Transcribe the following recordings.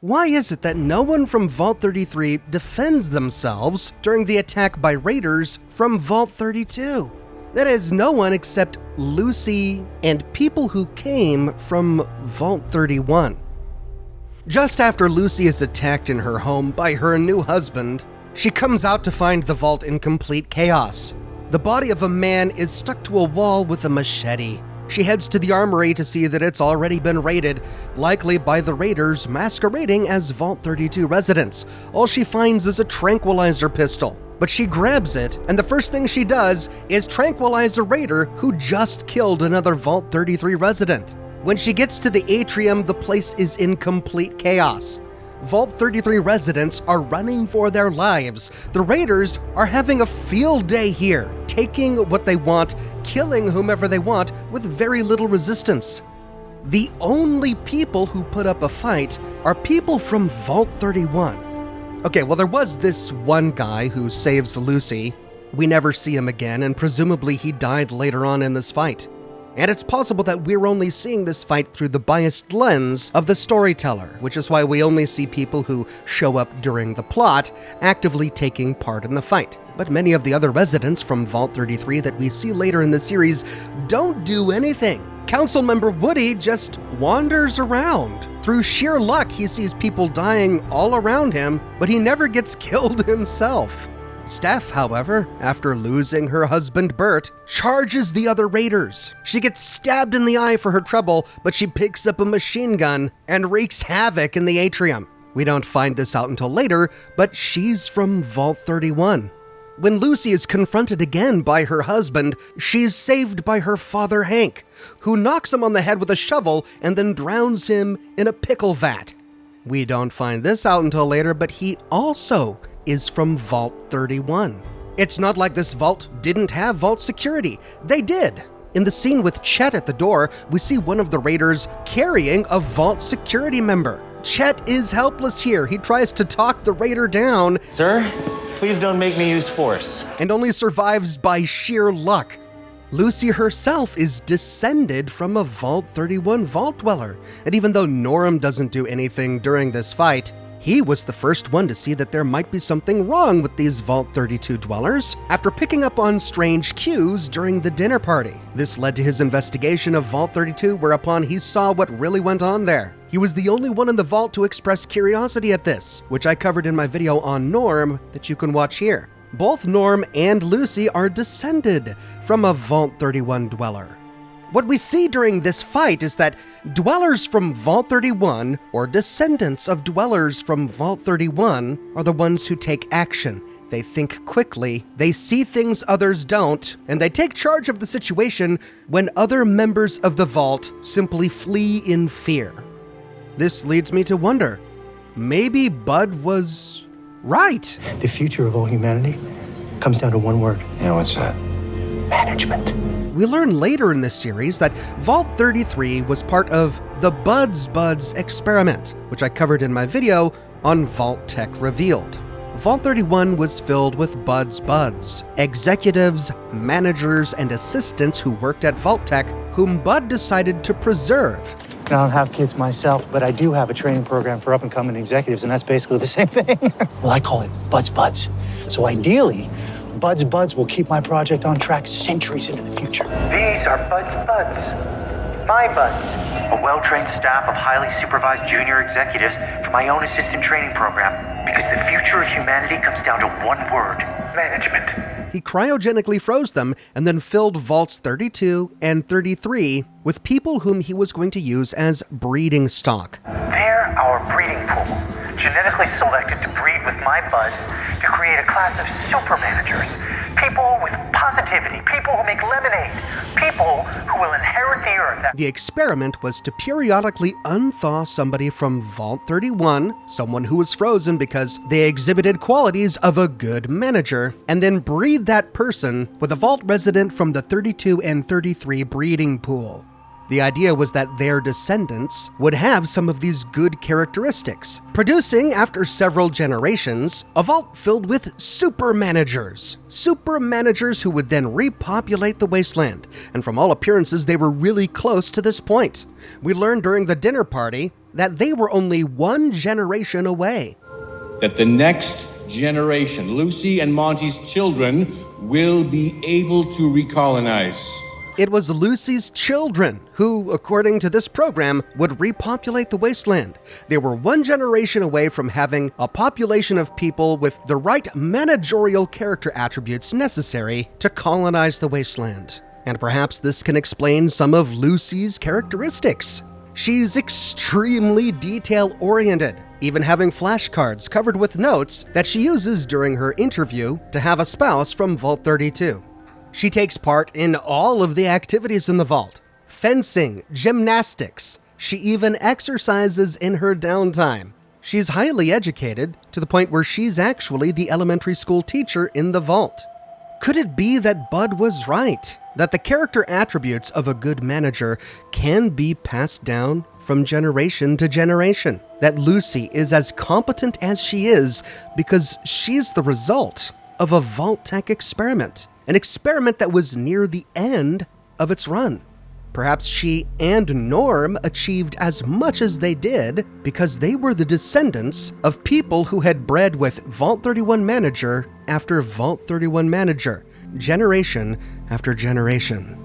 Why is it that no one from Vault 33 defends themselves during the attack by raiders from Vault 32? That is, no one except Lucy and people who came from Vault 31. Just after Lucy is attacked in her home by her new husband, she comes out to find the vault in complete chaos. The body of a man is stuck to a wall with a machete. She heads to the armory to see that it's already been raided, likely by the raiders masquerading as Vault 32 residents. All she finds is a tranquilizer pistol, but she grabs it, and the first thing she does is tranquilize a raider who just killed another Vault 33 resident. When she gets to the atrium, the place is in complete chaos. Vault 33 residents are running for their lives. The raiders are having a field day here, taking what they want, killing whomever they want with very little resistance. The only people who put up a fight are people from Vault 31. Okay, well, there was this one guy who saves Lucy. We never see him again, and presumably he died later on in this fight. And it's possible that we're only seeing this fight through the biased lens of the storyteller, which is why we only see people who show up during the plot actively taking part in the fight. But many of the other residents from Vault 33 that we see later in the series don't do anything. Council member Woody just wanders around. Through sheer luck, he sees people dying all around him, but he never gets killed himself. Steph, however, after losing her husband Bert, charges the other raiders. She gets stabbed in the eye for her trouble, but she picks up a machine gun and wreaks havoc in the atrium. We don't find this out until later, but she's from Vault 31. When Lucy is confronted again by her husband, she's saved by her father Hank, who knocks him on the head with a shovel and then drowns him in a pickle vat. We don't find this out until later, but he also is from Vault 31. It's not like this vault didn't have vault security. They did. In the scene with Chet at the door, we see one of the raiders carrying a vault security member. Chet is helpless here. He tries to talk the raider down. Sir, please don't make me use force. And only survives by sheer luck. Lucy herself is descended from a Vault 31 vault dweller. And even though Norm doesn't do anything during this fight, he was the first one to see that there might be something wrong with these Vault 32 dwellers after picking up on strange cues during the dinner party. This led to his investigation of Vault 32, whereupon he saw what really went on there. He was the only one in the vault to express curiosity at this, which I covered in my video on Norm that you can watch here. Both Norm and Lucy are descended from a Vault 31 dweller. What we see during this fight is that dwellers from Vault 31, or descendants of dwellers from Vault 31, are the ones who take action. They think quickly, they see things others don't, and they take charge of the situation when other members of the vault simply flee in fear. This leads me to wonder, maybe Bud was right. The future of all humanity comes down to one word. Yeah, what's that? Management. We learn later in this series that Vault 33 was part of the Buds experiment, which I covered in my video on Vault Tech Revealed. Vault 31 was filled with Buds, executives, managers, and assistants who worked at Vault Tech, whom Bud decided to preserve. I don't have kids myself, but I do have a training program for up-and-coming executives, and that's basically the same thing. Well, I call it Buds. So ideally, Buds will keep my project on track centuries into the future. These are Buds. My Buds. A well-trained staff of highly supervised junior executives for my own assistant training program. Because the future of humanity comes down to one word: management. He cryogenically froze them and then filled Vaults 32 and 33 with people whom he was going to use as breeding stock. They're our breeding pool, genetically selected to breed with my Buds to create a class of super managers. People with positivity, people who make lemonade, people who will inherit the earth. The experiment was to periodically unthaw somebody from Vault 31, someone who was frozen because they exhibited qualities of a good manager, and then breed that person with a Vault resident from the 32 and 33 breeding pool. The idea was that their descendants would have some of these good characteristics, producing, after several generations, a vault filled with super managers. Super managers who would then repopulate the wasteland, and from all appearances, they were really close to this point. We learned during the dinner party that they were only one generation away. That the next generation, Lucy and Monty's children, will be able to recolonize. It was Lucy's children who, according to this program, would repopulate the wasteland. They were one generation away from having a population of people with the right managerial character attributes necessary to colonize the wasteland. And perhaps this can explain some of Lucy's characteristics. She's extremely detail-oriented, even having flashcards covered with notes that she uses during her interview to have a spouse from Vault 32. She takes part in all of the activities in the vault: fencing, gymnastics. She even exercises in her downtime. She's highly educated to the point where she's actually the elementary school teacher in the vault. Could it be that Bud was right? That the character attributes of a good manager can be passed down from generation to generation? That Lucy is as competent as she is because she's the result of a Vault Tech experiment. An experiment that was near the end of its run. Perhaps she and Norm achieved as much as they did because they were the descendants of people who had bred with Vault 31 manager after Vault 31 manager, generation after generation.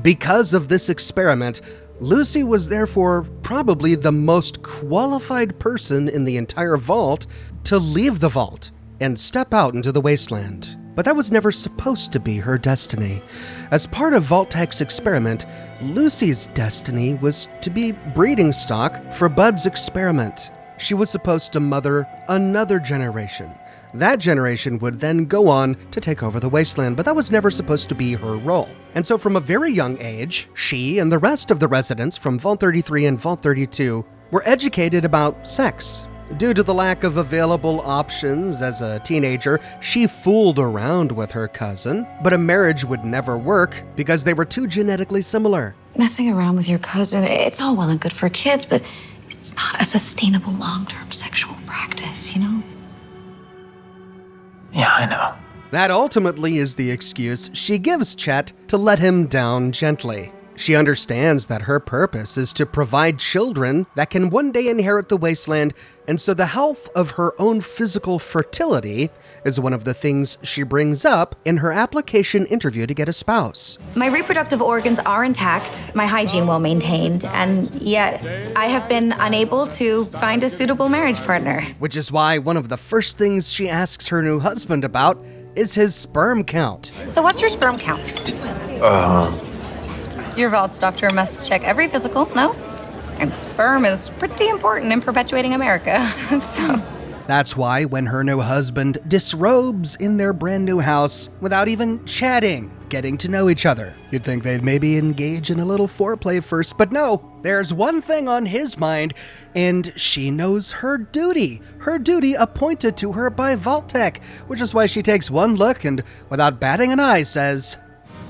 Because of this experiment, Lucy was therefore probably the most qualified person in the entire vault to leave the vault and step out into the wasteland. But that was never supposed to be her destiny. As part of Vault Tech's experiment, Lucy's destiny was to be breeding stock for Bud's experiment. She was supposed to mother another generation. That generation would then go on to take over the wasteland, but that was never supposed to be her role. And so from a very young age, she and the rest of the residents from Vault 33 and Vault 32 were educated about sex. Due to the lack of available options as a teenager, she fooled around with her cousin, but a marriage would never work because they were too genetically similar. Messing around with your cousin, it's all well and good for kids, but it's not a sustainable long-term sexual practice, you know? Yeah, I know. That ultimately is the excuse she gives Chet to let him down gently. She understands that her purpose is to provide children that can one day inherit the wasteland, and so the health of her own physical fertility is one of the things she brings up in her application interview to get a spouse. My reproductive organs are intact, my hygiene well maintained, and yet I have been unable to find a suitable marriage partner. Which is why one of the first things she asks her new husband about is his sperm count. So what's your sperm count? Your vault's doctor must check every physical, no? And sperm is pretty important in perpetuating America, so... That's why when her new husband disrobes in their brand new house without even chatting, getting to know each other, you'd think they'd maybe engage in a little foreplay first, but no, there's one thing on his mind, and she knows her duty appointed to her by Vault Tech, which is why she takes one look and, without batting an eye, says,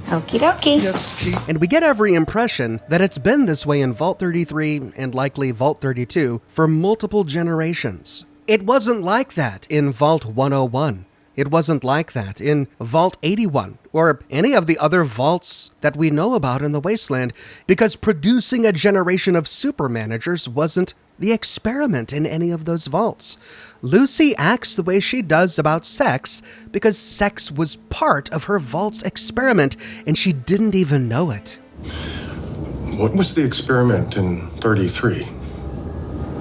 Okie dokie. And we get every impression that it's been this way in Vault 33 and likely Vault 32 for multiple generations. It wasn't like that in Vault 101. It wasn't like that in Vault 81 or any of the other vaults that we know about in the Wasteland, because producing a generation of super managers wasn't the experiment in any of those vaults. Lucy acts the way she does about sex because sex was part of her vault's experiment and she didn't even know it. What was the experiment in 33?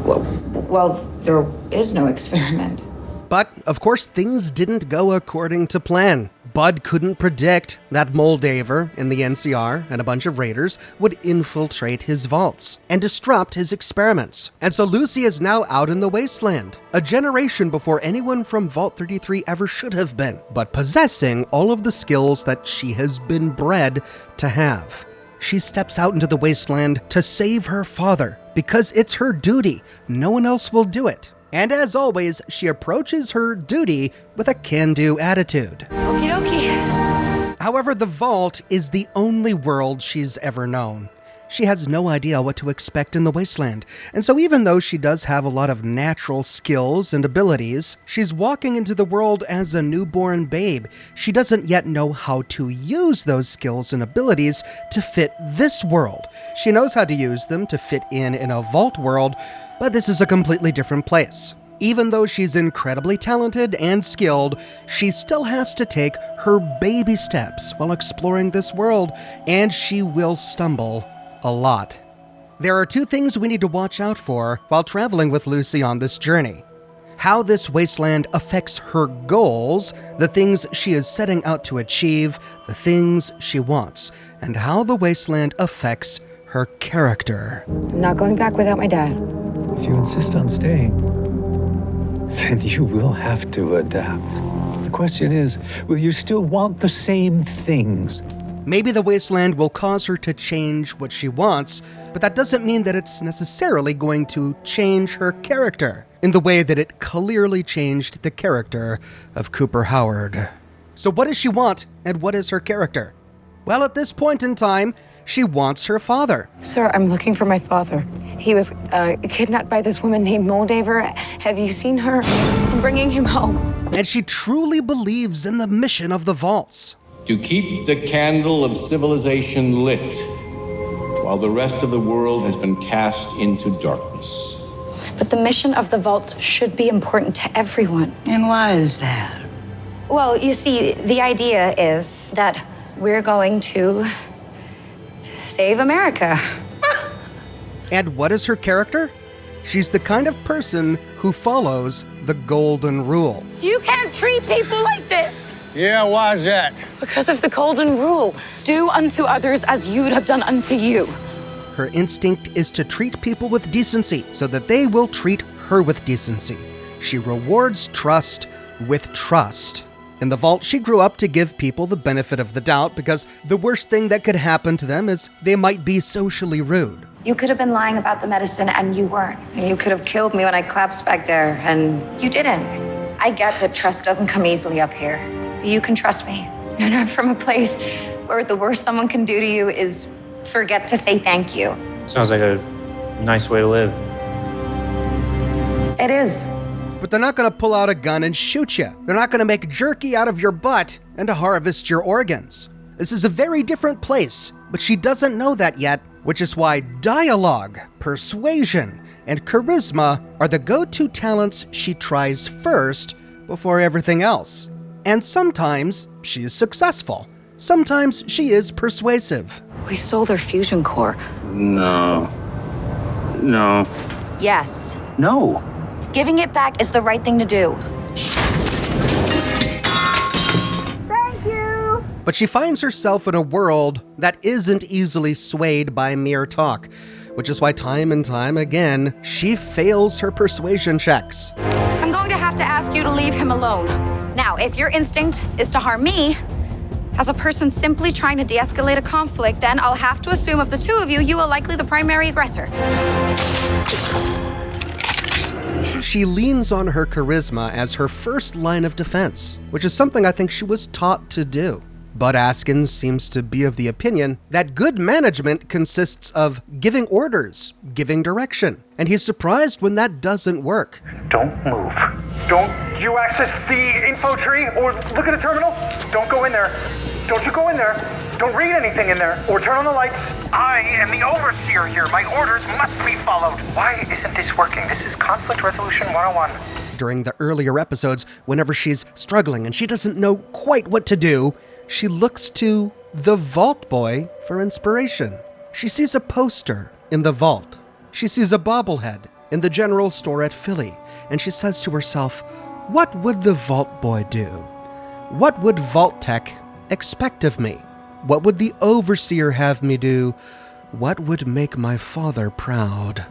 Well, there is no experiment. But, of course, things didn't go according to plan. Bud couldn't predict that Moldaver in the NCR and a bunch of raiders would infiltrate his vaults and disrupt his experiments. And so Lucy is now out in the wasteland, a generation before anyone from Vault 33 ever should have been, but possessing all of the skills that she has been bred to have. She steps out into the wasteland to save her father because it's her duty. No one else will do it. And as always, she approaches her duty with a can-do attitude. Okie dokie. However, the vault is the only world she's ever known. She has no idea what to expect in the wasteland, and so even though she does have a lot of natural skills and abilities, she's walking into the world as a newborn babe. She doesn't yet know how to use those skills and abilities to fit this world. She knows how to use them to fit in a vault world, but this is a completely different place. Even though she's incredibly talented and skilled, she still has to take her baby steps while exploring this world, and she will stumble a lot. There are two things we need to watch out for while traveling with Lucy on this journey: how this wasteland affects her goals, the things she is setting out to achieve, the things she wants, and how the wasteland affects her character. I'm not going back without my dad. If you insist on staying, then you will have to adapt. The question is, will you still want the same things? Maybe the wasteland will cause her to change what she wants, but that doesn't mean that it's necessarily going to change her character in the way that it clearly changed the character of Cooper Howard. So what does she want, and what is her character? Well, at this point in time, she wants her father. Sir, I'm looking for my father. He was kidnapped by this woman named Moldaver. Have you seen her? I'm bringing him home. And she truly believes in the mission of the vaults. To keep the candle of civilization lit while the rest of the world has been cast into darkness. But the mission of the vaults should be important to everyone. And why is that? Well, you see, the idea is that we're going to save America. And what is her character? She's the kind of person who follows the golden rule. You can't treat people like this. Yeah, why is that? Because of the golden rule. Do unto others as you'd have done unto you. Her instinct is to treat people with decency so that they will treat her with decency. She rewards trust with trust. In the vault, she grew up to give people the benefit of the doubt because the worst thing that could happen to them is they might be socially rude. You could have been lying about the medicine and you weren't. And you could have killed me when I collapsed back there and you didn't. I get that trust doesn't come easily up here. You can trust me. And I'm from a place where the worst someone can do to you is forget to say thank you. Sounds like a nice way to live. It is. But they're not going to pull out a gun and shoot you. They're not going to make jerky out of your butt and to harvest your organs. This is a very different place, but she doesn't know that yet, which is why dialogue, persuasion, and charisma are the go-to talents she tries first before everything else. And sometimes she is successful. Sometimes she is persuasive. We stole their fusion core. No. Yes. No. Giving it back is the right thing to do. But she finds herself in a world that isn't easily swayed by mere talk, which is why time and time again, she fails her persuasion checks. I'm going to have to ask you to leave him alone. Now, if your instinct is to harm me, as a person simply trying to de-escalate a conflict, then I'll have to assume of the two of you, you are likely the primary aggressor. She leans on her charisma as her first line of defense, which is something I think she was taught to do. Bud Askins seems to be of the opinion that good management consists of giving orders, giving direction, and he's surprised when that doesn't work. Don't move. Don't you access the info tree or look at the terminal? Don't go in there. Don't you go in there. Don't read anything in there or turn on the lights. I am the overseer here. My orders must be followed. Why isn't this working? This is conflict resolution 101. During the earlier episodes, whenever she's struggling and she doesn't know quite what to do, she looks to the Vault Boy for inspiration. She sees a poster in the vault. She sees a bobblehead in the general store at Philly, and she says to herself, what would the Vault Boy do? What would Vault Tech expect of me? What would the Overseer have me do? What would make my father proud?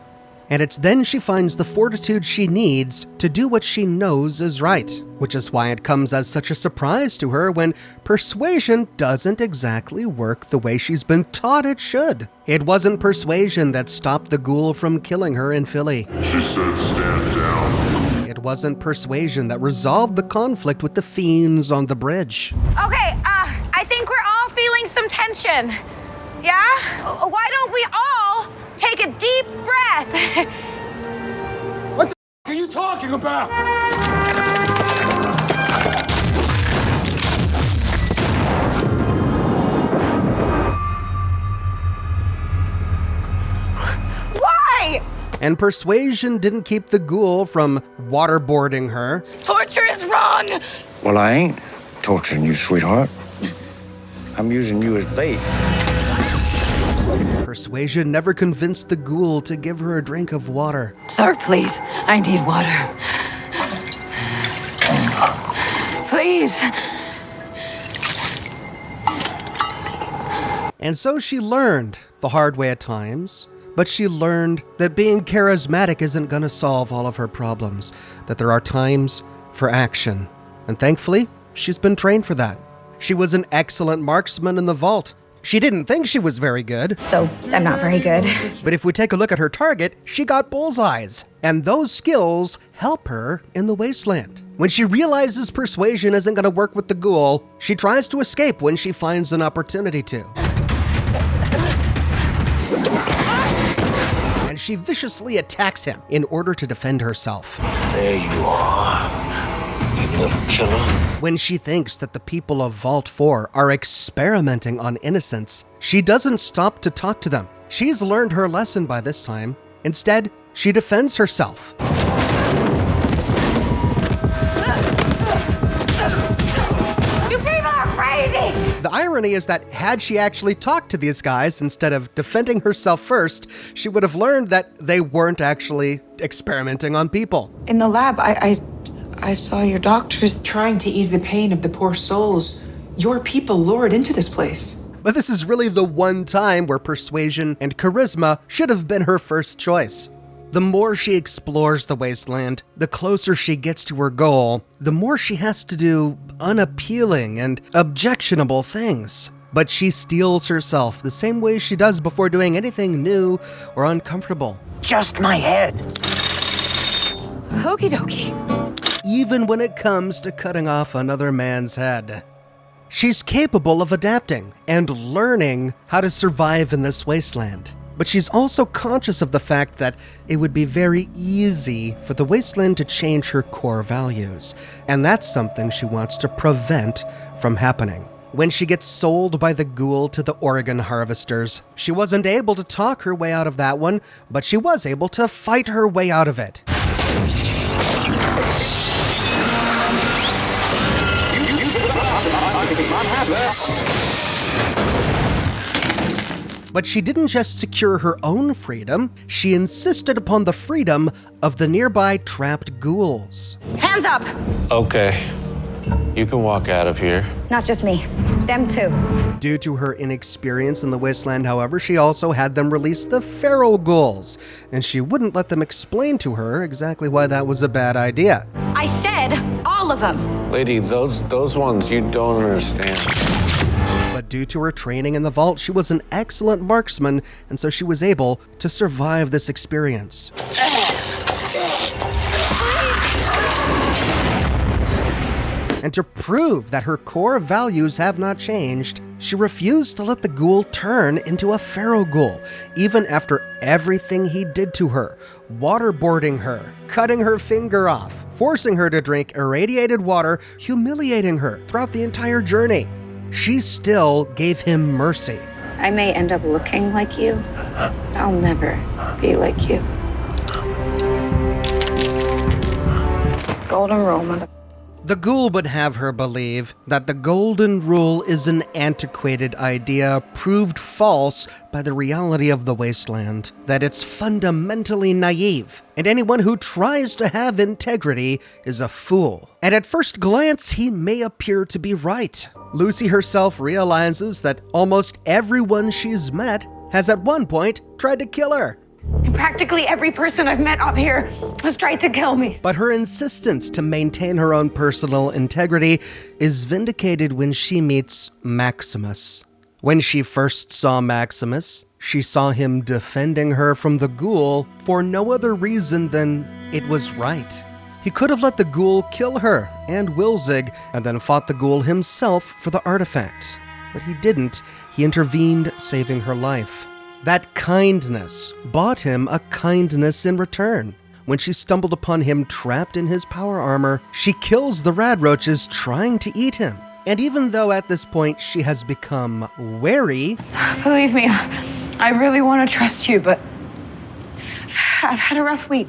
And it's then she finds the fortitude she needs to do what she knows is right, which is why it comes as such a surprise to her when persuasion doesn't exactly work the way she's been taught it should. It wasn't persuasion that stopped the ghoul from killing her in Philly. She said stand down. It wasn't persuasion that resolved the conflict with the fiends on the bridge. Okay, I think we're all feeling some tension. Yeah? Why don't we all take a deep breath? What the are you talking about? Why? And persuasion didn't keep the ghoul from waterboarding her. Torture is wrong. Well, I ain't torturing you, sweetheart. I'm using you as bait. Persuasion never convinced the ghoul to give her a drink of water. Sir, please. I need water. Please. And so she learned the hard way at times, but she learned that being charismatic isn't going to solve all of her problems, that there are times for action. And thankfully, she's been trained for that. She was an excellent marksman in the vault. She didn't think she was very good. Though I'm not very good. But if we take a look at her target, she got bullseyes. And those skills help her in the wasteland. When she realizes persuasion isn't going to work with the ghoul, she tries to escape when she finds an opportunity to. And she viciously attacks him in order to defend herself. There you are, you little killer. When she thinks that the people of Vault 4 are experimenting on innocents, she doesn't stop to talk to them. She's learned her lesson by this time. Instead, she defends herself. You people are crazy! The irony is that had she actually talked to these guys instead of defending herself first, she would have learned that they weren't actually experimenting on people. In the lab, I saw your doctors trying to ease the pain of the poor souls your people lured into this place. But this is really the one time where persuasion and charisma should have been her first choice. The more she explores the wasteland, the closer she gets to her goal, the more she has to do unappealing and objectionable things. But she steels herself the same way she does before doing anything new or uncomfortable. Just my head. Okie dokie. Even when it comes to cutting off another man's head. She's capable of adapting and learning how to survive in this wasteland. But she's also conscious of the fact that it would be very easy for the wasteland to change her core values. And that's something she wants to prevent from happening. When she gets sold by the ghoul to the Oregon harvesters, she wasn't able to talk her way out of that one, but she was able to fight her way out of it. But she didn't just secure her own freedom, she insisted upon the freedom of the nearby trapped ghouls. Hands up! Okay. You can walk out of here. Not just me. Them too. Due to her inexperience in the wasteland, however, she also had them release the feral ghouls, and she wouldn't let them explain to her exactly why that was a bad idea. I said all of them. Lady, those ones you don't understand. But due to her training in the vault, she was an excellent marksman, and so she was able to survive this experience. And to prove that her core values have not changed, she refused to let the ghoul turn into a feral ghoul, even after everything he did to her, waterboarding her, cutting her finger off, forcing her to drink irradiated water, humiliating her throughout the entire journey. She still gave him mercy. I may end up looking like you, but I'll never be like you. Golden rule, mother. The ghoul would have her believe that the golden rule is an antiquated idea proved false by the reality of the wasteland, that it's fundamentally naive, and anyone who tries to have integrity is a fool. And at first glance, he may appear to be right. Lucy herself realizes that almost everyone she's met has at one point tried to kill her. And practically every person I've met up here has tried to kill me. But her insistence to maintain her own personal integrity is vindicated when she meets Maximus. When she first saw Maximus, she saw him defending her from the ghoul for no other reason than it was right. He could have let the ghoul kill her and Wilzig, and then fought the ghoul himself for the artifact. but he didn't. He intervened, saving her life. That kindness bought him a kindness in return. When she stumbled upon him trapped in his power armor, she kills the rad roaches trying to eat him. And even though at this point she has become wary... Believe me, I really want to trust you, but I've had a rough week.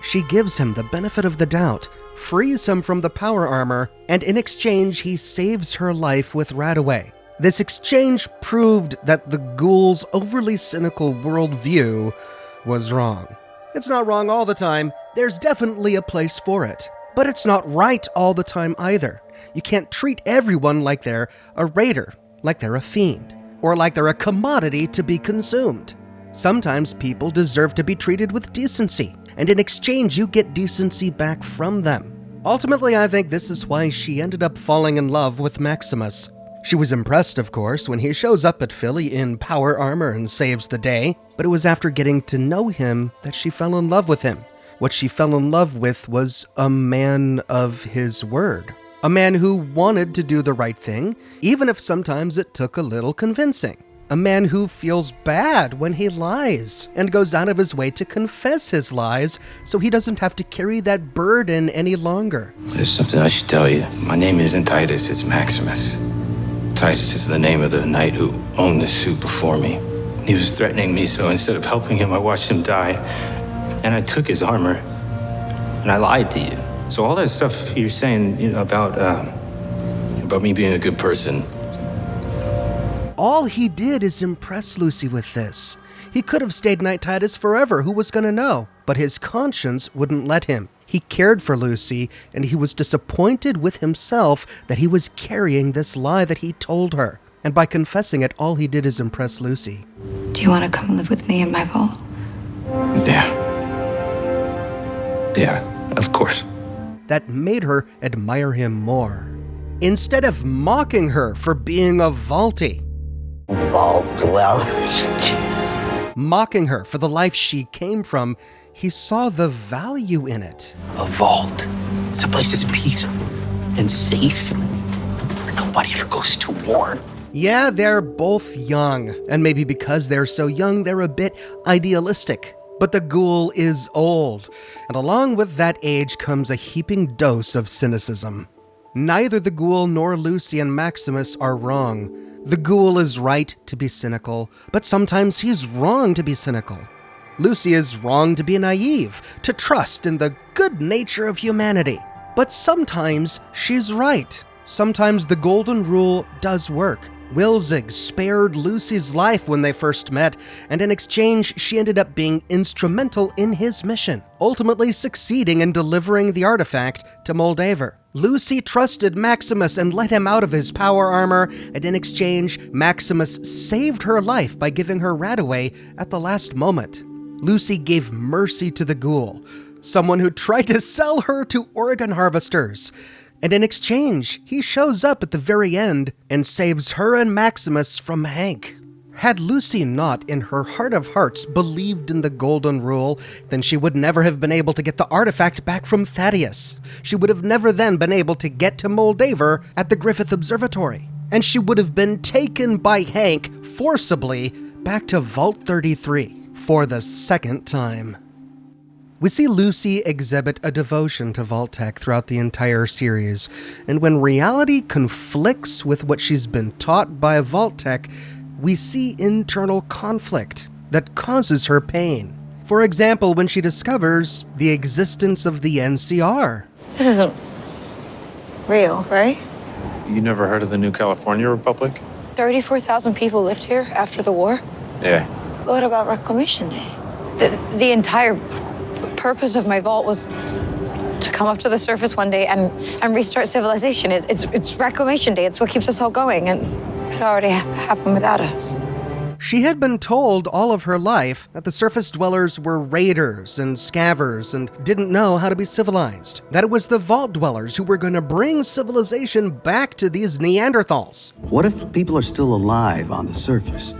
She gives him the benefit of the doubt, frees him from the power armor, and in exchange he saves her life with Radaway. This exchange proved that the ghoul's overly cynical worldview was wrong. It's not wrong all the time, there's definitely a place for it. But it's not right all the time either. You can't treat everyone like they're a raider, like they're a fiend, or like they're a commodity to be consumed. Sometimes people deserve to be treated with decency, and in exchange you get decency back from them. Ultimately, I think this is why she ended up falling in love with Maximus. She was impressed, of course, when he shows up at Philly in power armor and saves the day, but it was after getting to know him that she fell in love with him. What she fell in love with was a man of his word. A man who wanted to do the right thing, even if sometimes it took a little convincing. A man who feels bad when he lies and goes out of his way to confess his lies so he doesn't have to carry that burden any longer. There's something I should tell you. My name isn't Titus, it's Maximus. Titus is the name of the knight who owned this suit before me. He was threatening me, so instead of helping him, I watched him die. And I took his armor, and I lied to you. So all that stuff you're saying, about me being a good person. All he did is impress Lucy with this. He could have stayed Knight Titus forever, who was gonna know? But his conscience wouldn't let him. He cared for Lucy, and he was disappointed with himself that he was carrying this lie that he told her. And by confessing it, all he did is impress Lucy. Do you want to come live with me in my vault? Yeah, of course. That made her admire him more. Instead of mocking her for being a vaulty. Vault dwellers. Mocking her for the life she came from, he saw the value in it. A vault. It's a place that's peaceful and safe. Where nobody ever goes to war. Yeah, they're both young, and maybe because they're so young, they're a bit idealistic. But the ghoul is old, and along with that age comes a heaping dose of cynicism. Neither the ghoul nor Lucy and Maximus are wrong. The ghoul is right to be cynical, but sometimes he's wrong to be cynical. Lucy is wrong to be naive, to trust in the good nature of humanity. But sometimes she's right. Sometimes the golden rule does work. Wilzig spared Lucy's life when they first met, and in exchange she ended up being instrumental in his mission, ultimately succeeding in delivering the artifact to Moldaver. Lucy trusted Maximus and let him out of his power armor, and in exchange, Maximus saved her life by giving her Radaway at the last moment. Lucy gave mercy to the ghoul, someone who tried to sell her to organ harvesters. And in exchange, he shows up at the very end and saves her and Maximus from Hank. Had Lucy not, in her heart of hearts, believed in the golden rule, then she would never have been able to get the artifact back from Thaddeus. She would have never then been able to get to Moldaver at the Griffith Observatory. And she would have been taken by Hank forcibly back to Vault 33 for the second time. We see Lucy exhibit a devotion to Vault-Tec throughout the entire series, and when reality conflicts with what she's been taught by Vault-Tec, we see internal conflict that causes her pain. For example, when she discovers the existence of the NCR. This isn't real, right? You never heard of the New California Republic? 34,000 people lived here after the war? Yeah. What about Reclamation Day? The entire purpose of my vault was to come up to the surface one day and restart civilization. It's Reclamation Day. It's what keeps us all going, and it already happened without us. She had been told all of her life that the surface dwellers were raiders and scavvers and didn't know how to be civilized. That it was the vault dwellers who were going to bring civilization back to these Neanderthals. What if people are still alive on the surface?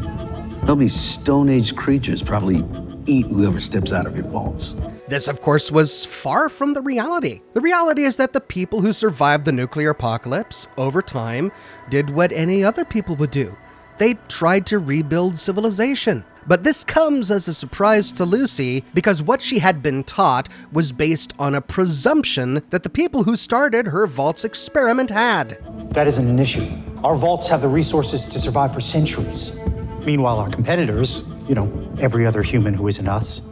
There'll be Stone Age creatures probably eat whoever steps out of your vaults. This, of course, was far from the reality. The reality is that the people who survived the nuclear apocalypse, over time, did what any other people would do. They tried to rebuild civilization. But this comes as a surprise to Lucy because what she had been taught was based on a presumption that the people who started her vault's experiment had. That isn't an issue. Our vaults have the resources to survive for centuries. Meanwhile, our competitors, every other human who isn't us,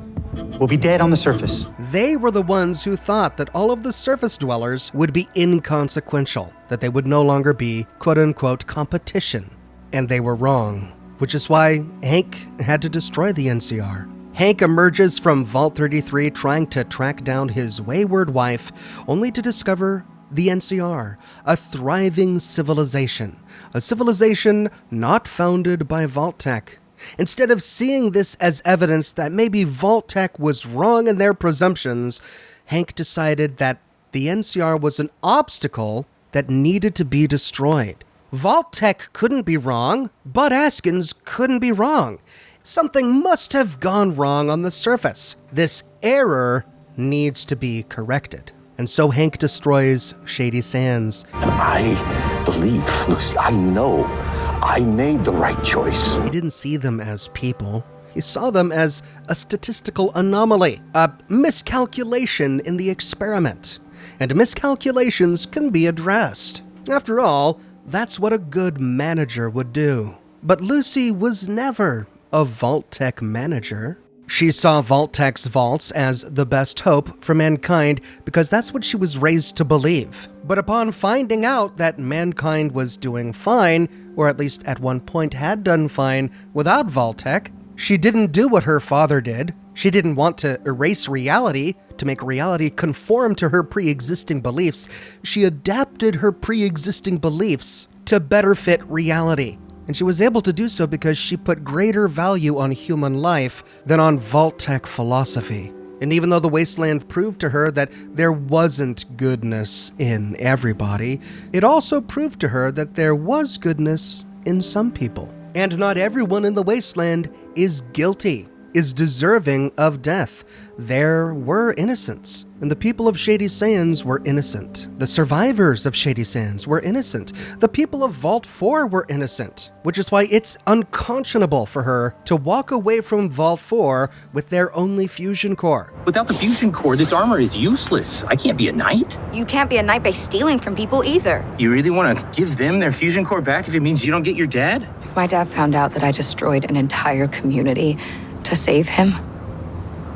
will be dead on the surface. They were the ones who thought that all of the surface dwellers would be inconsequential, that they would no longer be quote-unquote competition. And they were wrong, which is why Hank had to destroy the NCR. Hank emerges from Vault 33 trying to track down his wayward wife, only to discover the NCR, a thriving civilization, a civilization not founded by Vault-Tec. Instead of seeing this as evidence that maybe Vault-Tec was wrong in their presumptions, Hank decided that the NCR was an obstacle that needed to be destroyed. Vault-Tec couldn't be wrong, Bud Askins couldn't be wrong. Something must have gone wrong on the surface. This error needs to be corrected. And so Hank destroys Shady Sands. And I believe, Lucy, I know I made the right choice. He didn't see them as people. He saw them as a statistical anomaly, a miscalculation in the experiment. And miscalculations can be addressed. After all, that's what a good manager would do. But Lucy was never a Vault-Tec manager. She saw Vault-Tec's vaults as the best hope for mankind because that's what she was raised to believe. But upon finding out that mankind was doing fine, or at least at one point had done fine without Vault-Tec, she didn't do what her father did. She didn't want to erase reality, to make reality conform to her pre-existing beliefs. She adapted her pre-existing beliefs to better fit reality. And she was able to do so because she put greater value on human life than on Vault-Tec philosophy. And even though the wasteland proved to her that there wasn't goodness in everybody, it also proved to her that there was goodness in some people. And not everyone in the wasteland is guilty, is deserving of death. There were innocents, and the people of Shady Sands were innocent. The survivors of Shady Sands were innocent. The people of Vault 4 were innocent, which is why it's unconscionable for her to walk away from Vault 4 with their only fusion core. Without the fusion core, this armor is useless. I can't be a knight. You can't be a knight by stealing from people either. You really want to give them their fusion core back if it means you don't get your dad? If my dad found out that I destroyed an entire community to save him,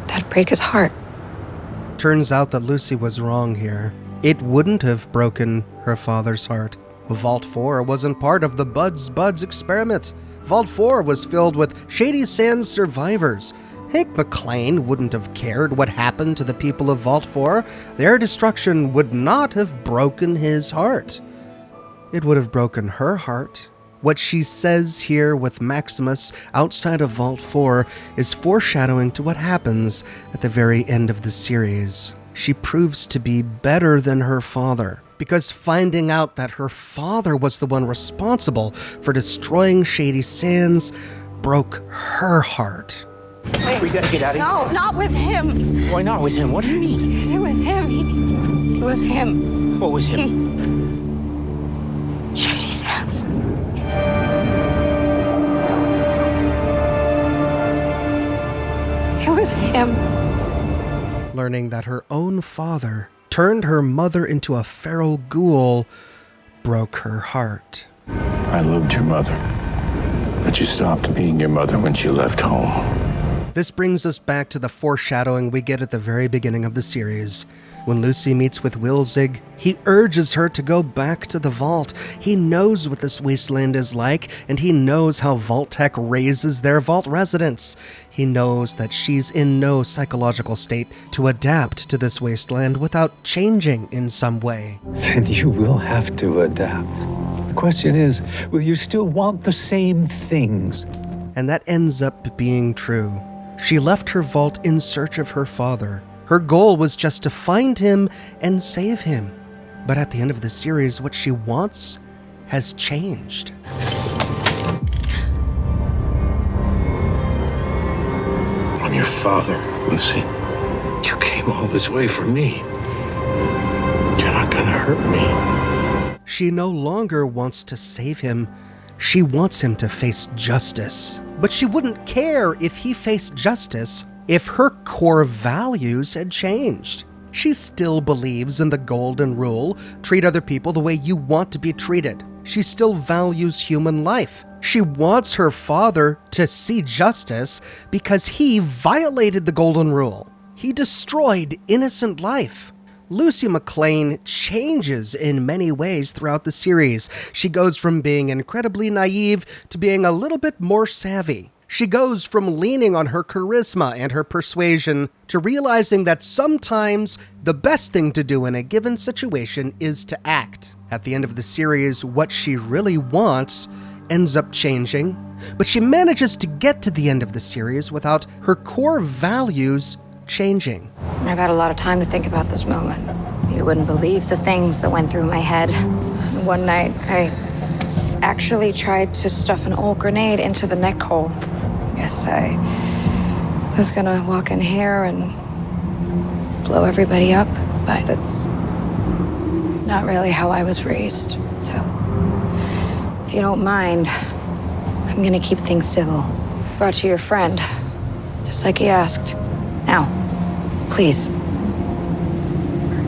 that'd break his heart. Turns out that Lucy was wrong here. It wouldn't have broken her father's heart. Vault 4 wasn't part of the Buds experiment. Vault 4 was filled with Shady Sands survivors. Hank McClane wouldn't have cared what happened to the people of Vault 4. Their destruction would not have broken his heart. It would have broken her heart. What she says here with Maximus outside of Vault 4 is foreshadowing to what happens at the very end of the series. She proves to be better than her father, because finding out that her father was the one responsible for destroying Shady Sands broke her heart. Wait, we gotta get out of here. No, not with him. Why not with him? What do you mean? It was him. It was him. What was him? Shady Sands. It was him. Learning that her own father turned her mother into a feral ghoul broke her heart. I loved your mother, but you stopped being your mother when she left home. This brings us back to the foreshadowing we get at the very beginning of the series. When Lucy meets with Wilzig, he urges her to go back to the vault. He knows what this wasteland is like, and he knows how Vault-Tec raises their vault residents. He knows that she's in no psychological state to adapt to this wasteland without changing in some way. Then you will have to adapt. The question is, will you still want the same things? And that ends up being true. She left her vault in search of her father. Her goal was just to find him and save him. But at the end of the series, what she wants has changed. I'm your father, Lucy. You can't came all this way for me. You're not gonna hurt me. She no longer wants to save him. She wants him to face justice. But she wouldn't care if he faced justice if her core values had changed. She still believes in the golden rule, treat other people the way you want to be treated. She still values human life. She wants her father to see justice because he violated the golden rule. He destroyed innocent life. Lucy McLean changes in many ways throughout the series. She goes from being incredibly naive to being a little bit more savvy. She goes from leaning on her charisma and her persuasion to realizing that sometimes the best thing to do in a given situation is to act. At the end of the series, what she really wants ends up changing, but she manages to get to the end of the series without her core values changing. I've had a lot of time to think about this moment. You wouldn't believe the things that went through my head. One night, I actually tried to stuff an old grenade into the neck hole. Yes, I was gonna walk in here and blow everybody up, but that's not really how I was raised. So, if you don't mind, I'm gonna keep things civil. Brought you your friend, just like he asked. Now, please,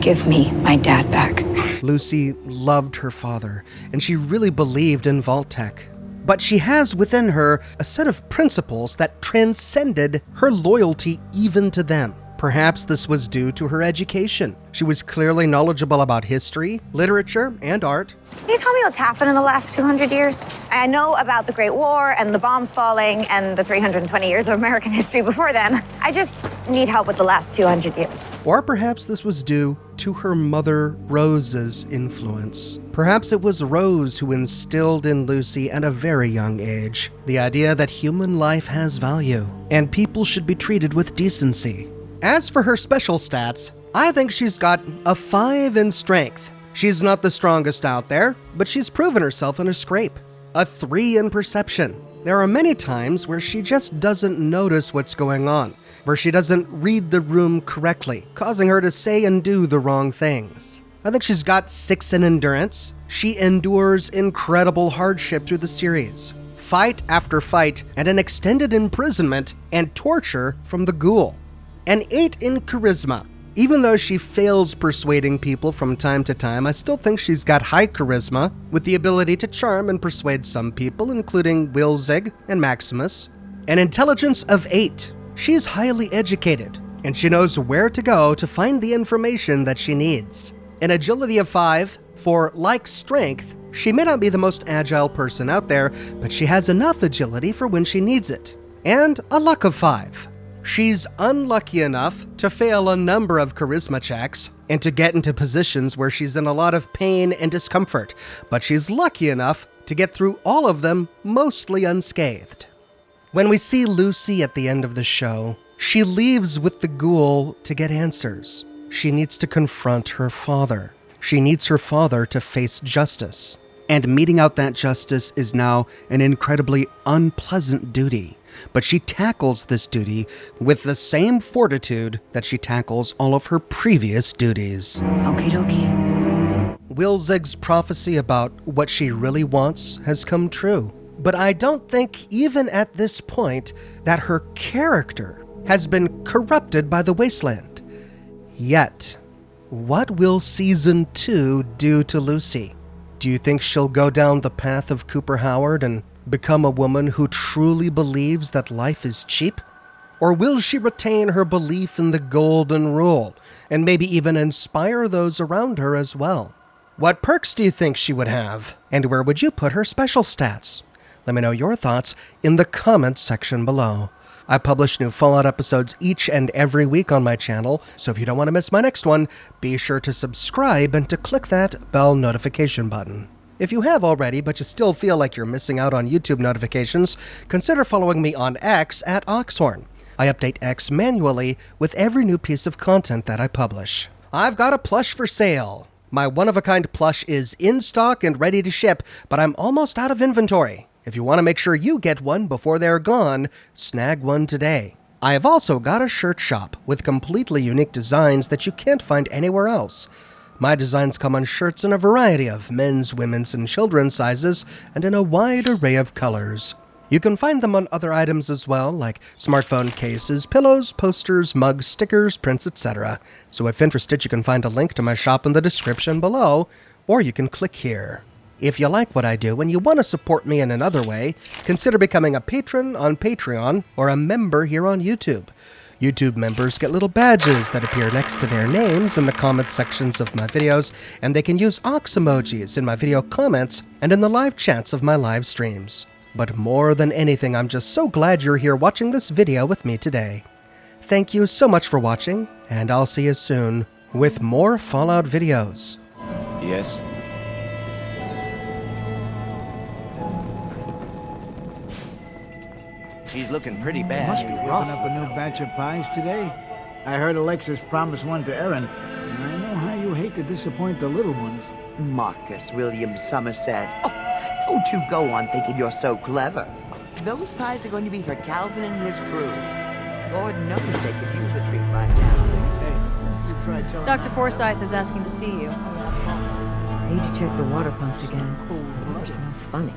give me my dad back. Lucy loved her father, and she really believed in Vault-Tec. But she has within her a set of principles that transcended her loyalty even to them. Perhaps this was due to her education. She was clearly knowledgeable about history, literature, and art. Can you tell me what's happened in the last 200 years? I know about the Great War and the bombs falling and the 320 years of American history before then. I just need help with the last 200 years. Or perhaps this was due to her mother, Rose's influence. Perhaps it was Rose who instilled in Lucy at a very young age the idea that human life has value and people should be treated with decency. As for her special stats, I think she's got a 5 in strength. She's not the strongest out there, but she's proven herself in a scrape. A 3 in perception. There are many times where she just doesn't notice what's going on, where she doesn't read the room correctly, causing her to say and do the wrong things. I think she's got 6 in endurance. She endures incredible hardship through the series. Fight after fight, and an extended imprisonment and torture from the ghoul. An 8 in charisma. Even though she fails persuading people from time to time, I still think she's got high charisma, with the ability to charm and persuade some people, including Wilzig and Maximus. An intelligence of 8. She's highly educated, and she knows where to go to find the information that she needs. An agility of 5. For, like strength, she may not be the most agile person out there, but she has enough agility for when she needs it. And a luck of 5. She's unlucky enough to fail a number of charisma checks and to get into positions where she's in a lot of pain and discomfort, but she's lucky enough to get through all of them mostly unscathed. When we see Lucy at the end of the show, she leaves with the ghoul to get answers. She needs to confront her father. She needs her father to face justice. And meting out that justice is now an incredibly unpleasant duty. But she tackles this duty with the same fortitude that she tackles all of her previous duties. Okie dokie. Wilzig's prophecy about what she really wants has come true. But I don't think, even at this point, that her character has been corrupted by the wasteland. Yet, what will Season 2 do to Lucy? Do you think she'll go down the path of Cooper Howard and become a woman who truly believes that life is cheap? Or will she retain her belief in the golden rule and maybe even inspire those around her as well? What perks do you think she would have? And where would you put her special stats? Let me know your thoughts in the comments section below. I publish new Fallout episodes each and every week on my channel, so if you don't want to miss my next one, be sure to subscribe and to click that bell notification button. If you have already, but you still feel like you're missing out on YouTube notifications, consider following me on X at Oxhorn. I update X manually with every new piece of content that I publish. I've got a plush for sale. My one-of-a-kind plush is in stock and ready to ship, but I'm almost out of inventory. If you want to make sure you get one before they're gone, snag one today. I have also got a shirt shop with completely unique designs that you can't find anywhere else. My designs come on shirts in a variety of men's, women's, and children's sizes, and in a wide array of colors. You can find them on other items as well, like smartphone cases, pillows, posters, mugs, stickers, prints, etc. So if interested, you can find a link to my shop in the description below, or you can click here. If you like what I do and you want to support me in another way, consider becoming a patron on Patreon or a member here on YouTube. YouTube members get little badges that appear next to their names in the comment sections of my videos, and they can use ox emojis in my video comments and in the live chats of my live streams. But more than anything, I'm just so glad you're here watching this video with me today. Thank you so much for watching, and I'll see you soon with more Fallout videos. Yes? He's looking pretty bad. Must be rough. Up a new batch of pies today? I heard Alexis promised one to Erin, and I know how you hate to disappoint the little ones. Marcus William Somerset. Oh, don't you go on thinking you're so clever. Those pies are going to be for Calvin and his crew. Lord knows they could use a treat right now. Hey, let's try telling Dr. Forsyth is asking to see you. I need to check the water pumps again. Water smells funny.